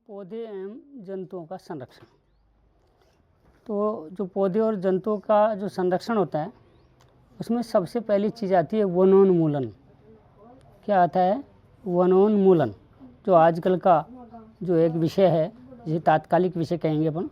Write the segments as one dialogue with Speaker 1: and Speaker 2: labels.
Speaker 1: पौधे एवं जंतुओं का संरक्षण। तो जो पौधे और जंतुओं का जो संरक्षण होता है उसमें सबसे पहली चीज़ आती है वनोन्मूलन। क्या आता है? वनोन्मूलन, जो आजकल का जो एक विषय है, जिसे तात्कालिक विषय कहेंगे अपन।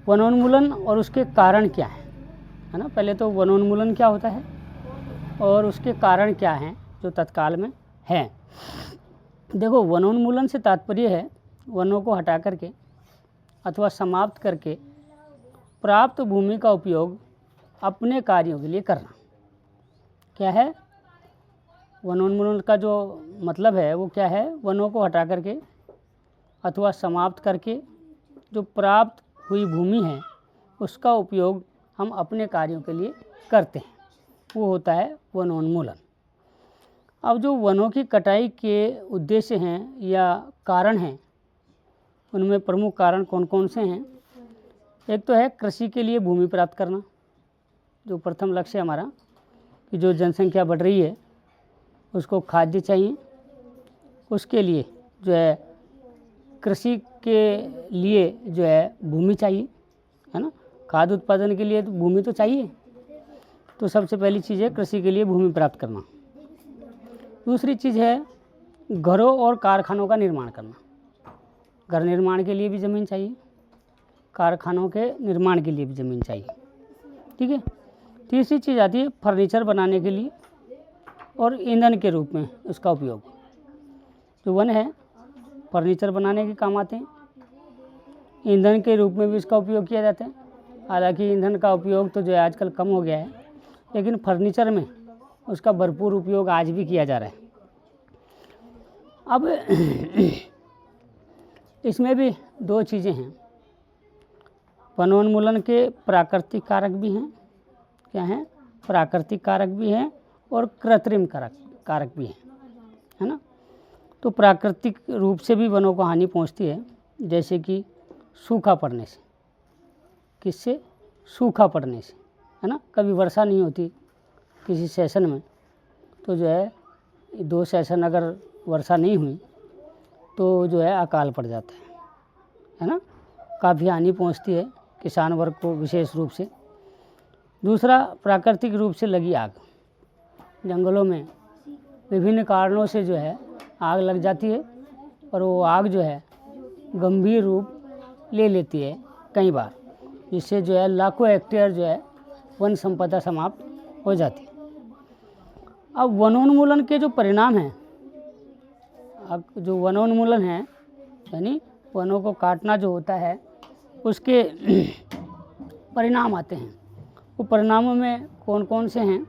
Speaker 1: वनोन्मूलन और उसके कारण क्या है ना। पहले तो वनोन्मूलन क्या होता है और उसके कारण क्या हैं जो तत्काल में हैं। देखो, वनोन्मूलन से तात्पर्य है वनों को हटा करके अथवा समाप्त करके प्राप्त भूमि का उपयोग अपने कार्यों के लिए करना। क्या है वनोन्मूलन का जो मतलब है? वो क्या है? वनों को हटा करके अथवा समाप्त करके जो प्राप्त हुई भूमि है उसका उपयोग हम अपने कार्यों के लिए करते हैं, वो होता है वनोन्मूलन। अब जो वनों की कटाई के उद्देश्य हैं या कारण हैं, उनमें प्रमुख कारण कौन कौन से हैं? एक तो है कृषि के लिए भूमि प्राप्त करना, जो प्रथम लक्ष्य हमारा, कि जो जनसंख्या बढ़ रही है उसको खाद्य चाहिए, उसके लिए जो है कृषि के लिए जो है भूमि चाहिए, है ना। खाद्य उत्पादन के लिए तो भूमि तो चाहिए। तो सबसे पहली चीज़ है कृषि के लिए भूमि प्राप्त करना। दूसरी चीज़ है घरों और कारखानों का निर्माण करना। घर निर्माण के लिए भी ज़मीन चाहिए, कारखानों के निर्माण के लिए भी ज़मीन चाहिए, ठीक है। तीसरी चीज़ आती है फर्नीचर बनाने के लिए और ईंधन के रूप में उसका उपयोग। जो वन है फर्नीचर बनाने के काम आते हैं, ईंधन के रूप में भी इसका उपयोग किया जाता है। हालांकि ईंधन का उपयोग तो जो है आजकल कम हो गया है, लेकिन फर्नीचर में उसका भरपूर उपयोग आज भी किया जा रहा है। अब इसमें भी दो चीज़ें हैं, वनोन्मूलन के प्राकृतिक कारक भी हैं। क्या हैं? प्राकृतिक कारक भी हैं और कृत्रिम कारक भी हैं, है ना। तो प्राकृतिक रूप से भी वनों को हानि पहुंचती है, जैसे कि सूखा पड़ने से। किससे? सूखा पड़ने से, है ना। कभी वर्षा नहीं होती किसी सेशन में, तो जो है 2 सेशन अगर वर्षा नहीं हुई तो जो है अकाल पड़ जाता है ना। काफ़ी हानि पहुंचती है किसान वर्ग को विशेष रूप से। दूसरा, प्राकृतिक रूप से लगी आग। जंगलों में विभिन्न कारणों से जो है आग लग जाती है और वो आग जो है गंभीर रूप ले लेती है कई बार, जिससे जो है लाखों हेक्टेयर जो है वन संपदा समाप्त हो जाती है। अब वनोन्मूलन के जो परिणाम हैं, अब जो वनोन्मूलन है यानी वनों को काटना जो होता है, उसके परिणाम आते हैं। वो परिणामों में कौन कौन से हैं?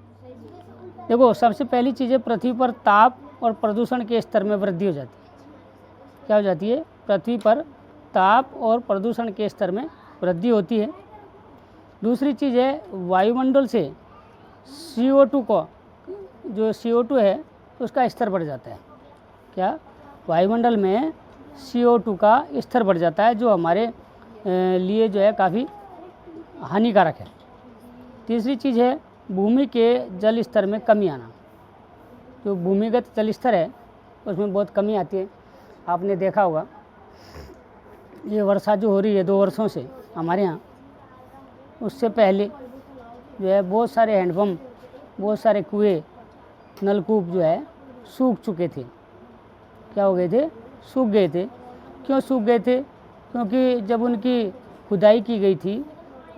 Speaker 1: देखो, सबसे पहली चीज़ है पृथ्वी पर ताप और प्रदूषण के स्तर में वृद्धि हो जाती है। क्या हो जाती है? पृथ्वी पर ताप और प्रदूषण के स्तर में वृद्धि होती है। दूसरी चीज़ है वायुमंडल से CO2 को, जो CO2 है उसका स्तर बढ़ जाता है। क्या? वायुमंडल में CO2 का स्तर बढ़ जाता है, जो हमारे लिए जो है काफ़ी हानिकारक है। तीसरी चीज़ है भूमि के जल स्तर में कमी आना। जो भूमिगत जल स्तर है उसमें बहुत कमी आती है। आपने देखा होगा, ये वर्षा जो हो रही है 2 वर्षों से हमारे यहाँ, उससे पहले जो है बहुत सारे हैंडपम्प, बहुत सारे कुएँ, नलकूप जो है सूख चुके थे। क्या हो गए थे? सूख गए थे। क्यों सूख गए थे? क्योंकि जब उनकी खुदाई की गई थी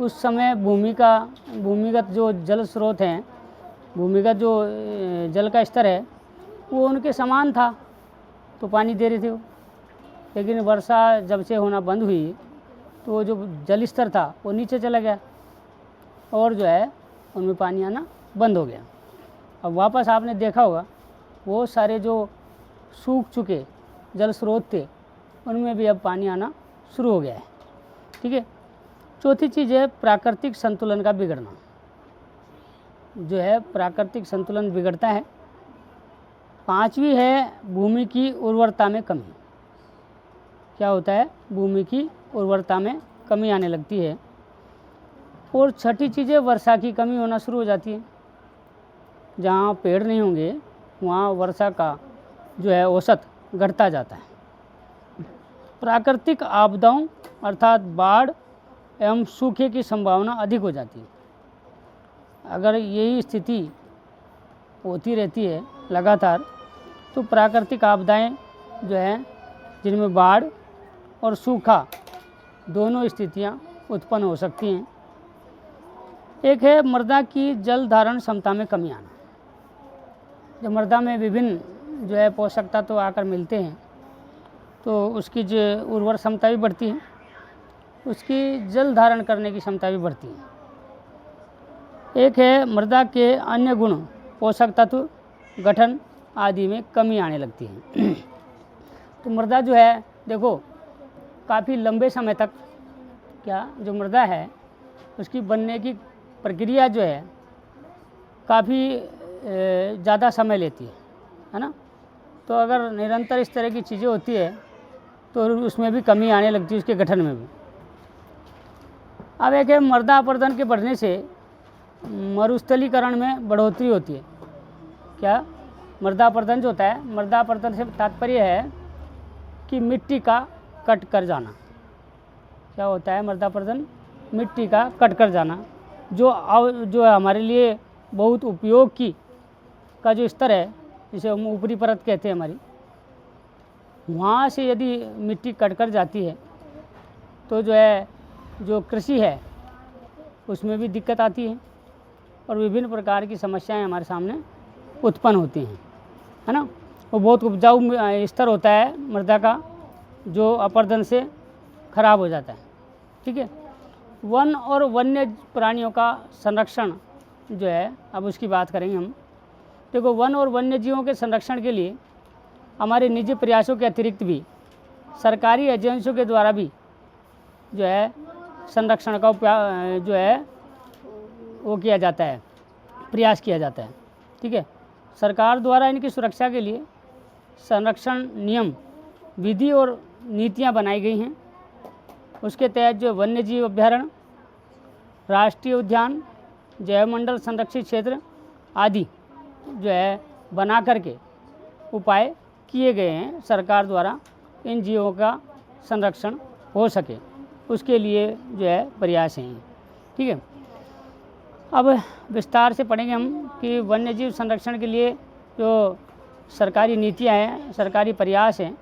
Speaker 1: उस समय भूमिगत जो जल स्रोत हैं, भूमिगत जो जल का स्तर है वो उनके समान था, तो पानी दे रहे थे वो। लेकिन वर्षा जब से होना बंद हुई तो वो जो जल स्तर था वो नीचे चला गया और जो है उनमें पानी आना बंद हो गया। अब वापस आपने देखा होगा वो सारे जो सूख चुके जल स्रोत थे उनमें भी अब पानी आना शुरू हो गया है, ठीक है। चौथी चीज़ है प्राकृतिक संतुलन का बिगड़ना। जो है प्राकृतिक संतुलन बिगड़ता है। पांचवी है भूमि की उर्वरता में कमी। क्या होता है? भूमि की उर्वरता में कमी आने लगती है। और छठी चीज़ है वर्षा की कमी होना शुरू हो जाती है। जहाँ पेड़ नहीं होंगे वहाँ वर्षा का जो है औसत घटता जाता है। प्राकृतिक आपदाओं अर्थात बाढ़ एवं सूखे की संभावना अधिक हो जाती है। अगर यही स्थिति होती रहती है लगातार तो प्राकृतिक आपदाएं जो हैं जिनमें बाढ़ और सूखा दोनों स्थितियां उत्पन्न हो सकती हैं। एक है मृदा की जल धारण क्षमता में कमी आना। जब मृदा में विभिन्न जो है पोषक तत्व आकर मिलते हैं तो उसकी जो उर्वर क्षमता भी बढ़ती है, उसकी जल धारण करने की क्षमता भी बढ़ती है। एक है मृदा के अन्य गुण पोषक तत्व गठन आदि में कमी आने लगती है। तो मृदा जो है देखो काफ़ी लंबे समय तक क्या जो मृदा है उसकी बनने की प्रक्रिया जो है काफ़ी ज़्यादा समय लेती है ना। तो अगर निरंतर इस तरह की चीज़ें होती है तो उसमें भी कमी आने लगती है, उसके गठन में भी। अब एक है मृदा अपरदन के बढ़ने से मरुस्थलीकरण में बढ़ोतरी होती है। क्या मृदा अपरदन जो होता है, मृदा अपरदन से तात्पर्य है कि मिट्टी का कट कर जाना। क्या होता है मृदा अपरदन? मिट्टी का कट कर जाना, जो हमारे लिए बहुत उपयोग की का जो स्तर है जिसे हम ऊपरी परत कहते हैं हमारी, वहाँ से यदि मिट्टी कट कर जाती है तो जो है जो कृषि है उसमें भी दिक्कत आती है और विभिन्न प्रकार की समस्याएं हमारे सामने उत्पन्न होती हैं, है ना। वो बहुत उपजाऊ स्तर होता है मृदा का जो अपरदन से खराब हो जाता है। ठीक है। वन और वन्य प्राणियों का संरक्षण जो है, अब उसकी बात करेंगे हम। देखो वन और वन्य जीवों के संरक्षण के लिए हमारे निजी प्रयासों के अतिरिक्त भी सरकारी एजेंसियों के द्वारा भी जो है संरक्षण का जो है वो किया जाता है, प्रयास किया जाता है। ठीक है। सरकार द्वारा इनकी सुरक्षा के लिए संरक्षण नियम, विधि और नीतियां बनाई गई हैं। उसके तहत जो वन्य जीव अभ्यारण्य, राष्ट्रीय उद्यान, जैवमंडल संरक्षित क्षेत्र आदि जो है बना करके उपाय किए गए हैं सरकार द्वारा, इन जीवों का संरक्षण हो सके उसके लिए जो है प्रयास हैं। ठीक है। अब विस्तार से पढ़ेंगे हम कि वन्य जीव संरक्षण के लिए जो सरकारी नीतियां हैं, सरकारी प्रयास हैं,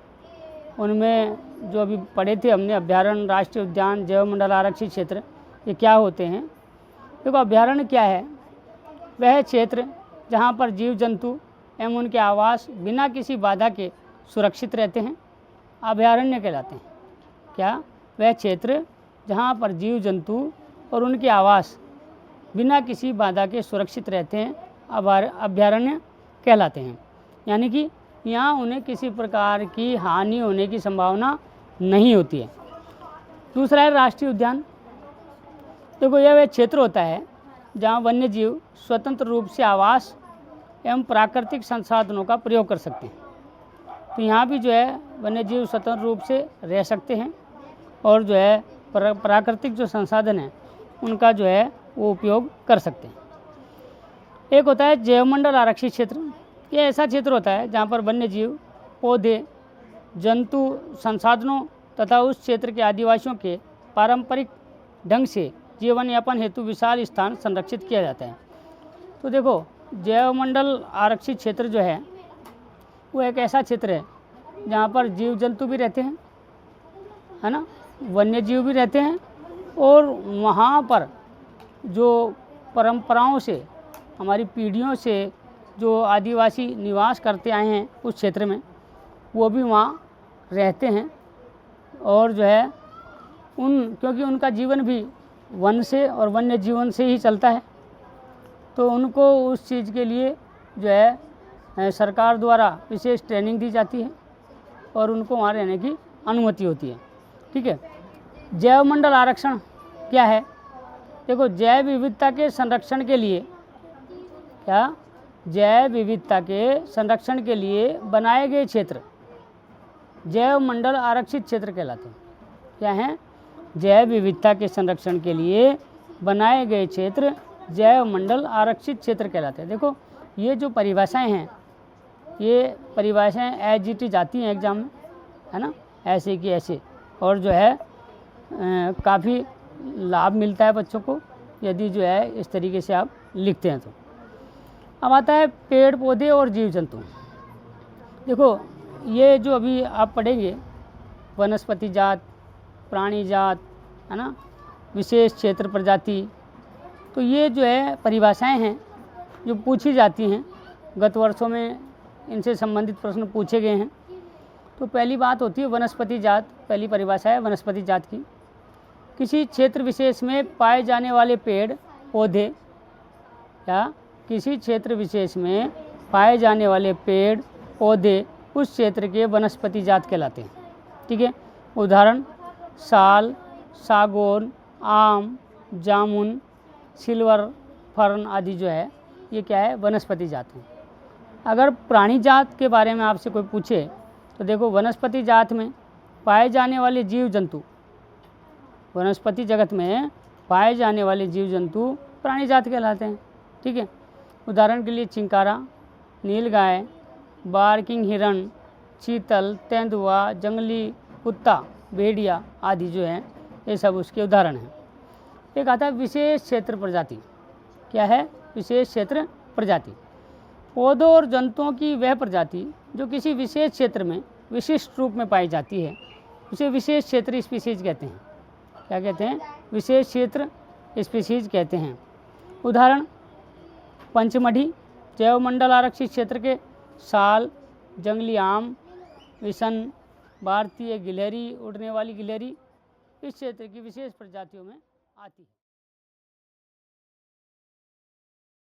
Speaker 1: उनमें जो अभी पढ़े थे हमने अभ्यारण्य, राष्ट्रीय उद्यान, जैवमंडल आरक्षित क्षेत्र, ये क्या होते हैं। देखो अभ्यारण्य क्या है? वह क्षेत्र जहाँ पर जीव जंतु एवं उनके आवास बिना किसी बाधा के सुरक्षित रहते हैं, अभयारण्य कहलाते हैं। क्या? वह क्षेत्र जहाँ पर जीव जंतु और उनके आवास बिना किसी बाधा के सुरक्षित रहते हैं, अभयारण्य कहलाते हैं। यानी कि यहाँ उन्हें किसी प्रकार की हानि होने की संभावना नहीं होती है। दूसरा है राष्ट्रीय उद्यान। देखो यह वह क्षेत्र होता है जहाँ वन्य जीव स्वतंत्र रूप से आवास एवं प्राकृतिक संसाधनों का प्रयोग कर सकते हैं। तो यहाँ भी जो है वन्य जीव स्वतंत्र रूप से रह सकते हैं और जो है प्राकृतिक जो संसाधन हैं उनका जो है वो उपयोग कर सकते हैं। एक होता है जैवमंडल आरक्षित क्षेत्र। यह ऐसा क्षेत्र होता है जहाँ पर वन्य जीव, पौधे, जंतु, संसाधनों तथा उस क्षेत्र के आदिवासियों के पारंपरिक ढंग से जीवन यापन हेतु विशाल स्थान संरक्षित किया जाता है। तो देखो जैवमंडल आरक्षित क्षेत्र जो है वो एक ऐसा क्षेत्र है जहाँ पर जीव जंतु भी रहते हैं, है ना, वन्य जीव भी रहते हैं और वहाँ पर जो परंपराओं से, हमारी पीढ़ियों से जो आदिवासी निवास करते आए हैं उस क्षेत्र में, वो भी वहाँ रहते हैं और जो है क्योंकि उनका जीवन भी वन से और वन्य जीवन से ही चलता है, तो उनको उस चीज़ के लिए जो है सरकार द्वारा विशेष ट्रेनिंग दी जाती है और उनको वहाँ रहने की अनुमति होती है। ठीक है। जैवमंडल आरक्षण क्या है? देखो जैव विविधता के संरक्षण के लिए, क्या जैव विविधता के संरक्षण के लिए बनाए गए क्षेत्र जैवमंडल आरक्षित क्षेत्र कहलाते हैं। क्या हैं? जैव विविधता के संरक्षण के लिए बनाए गए क्षेत्र जैवमंडल आरक्षित क्षेत्र कहलाते हैं। देखो ये जो परिभाषाएं हैं, ये परिभाषाएं एज इट इज आती हैं एग्जाम में, है ना, ऐसे कि ऐसे, और जो है काफ़ी लाभ मिलता है बच्चों को यदि जो है इस तरीके से आप लिखते हैं तो। अब आता है पेड़ पौधे और जीव जंतु। देखो ये जो अभी आप पढ़ेंगे वनस्पति जात, प्राणी जात, है ना, विशेष क्षेत्र प्रजाति, तो ये जो है परिभाषाएं हैं जो पूछी जाती हैं। गत वर्षों में इनसे संबंधित प्रश्न पूछे गए हैं। तो पहली बात होती है वनस्पति जात, पहली परिभाषा है वनस्पति जात की। किसी क्षेत्र विशेष में पाए जाने वाले पेड़ पौधे या किसी क्षेत्र विशेष में पाए जाने वाले पेड़ पौधे उस क्षेत्र के वनस्पति जात कहलाते हैं। ठीक है, उदाहरण साल, सागौन, आम, जामुन, सिल्वर फर्न आदि जो है ये क्या है, वनस्पति जात हैं। अगर प्राणी जात के बारे में आपसे कोई पूछे तो देखो वनस्पति जात में पाए जाने वाले जीव जंतु, वनस्पति जगत में पाए जाने वाले जीव जंतु प्राणी जात कहलाते हैं। ठीक है, उदाहरण के लिए चिंकारा, नीलगाय, बार्किंग हिरण, चीतल, तेंदुआ, जंगली कुत्ता, भेड़िया आदि जो हैं ये सब उसके उदाहरण हैं। एक आता है विशेष क्षेत्र प्रजाति। क्या है विशेष क्षेत्र प्रजाति? पौधों और जंतुओं की वह प्रजाति जो किसी विशेष क्षेत्र में विशिष्ट रूप में पाई जाती है उसे विशेष क्षेत्र स्पीसीज कहते हैं। क्या कहते हैं? विशेष क्षेत्र स्पीसीज कहते हैं। उदाहरण पंचमढ़ी जैवमंडल आरक्षित क्षेत्र के साल, जंगली आम, विसन, भारतीय गिलहरी, उड़ने वाली गिलहरी इस क्षेत्र की विशेष प्रजातियों में आती है।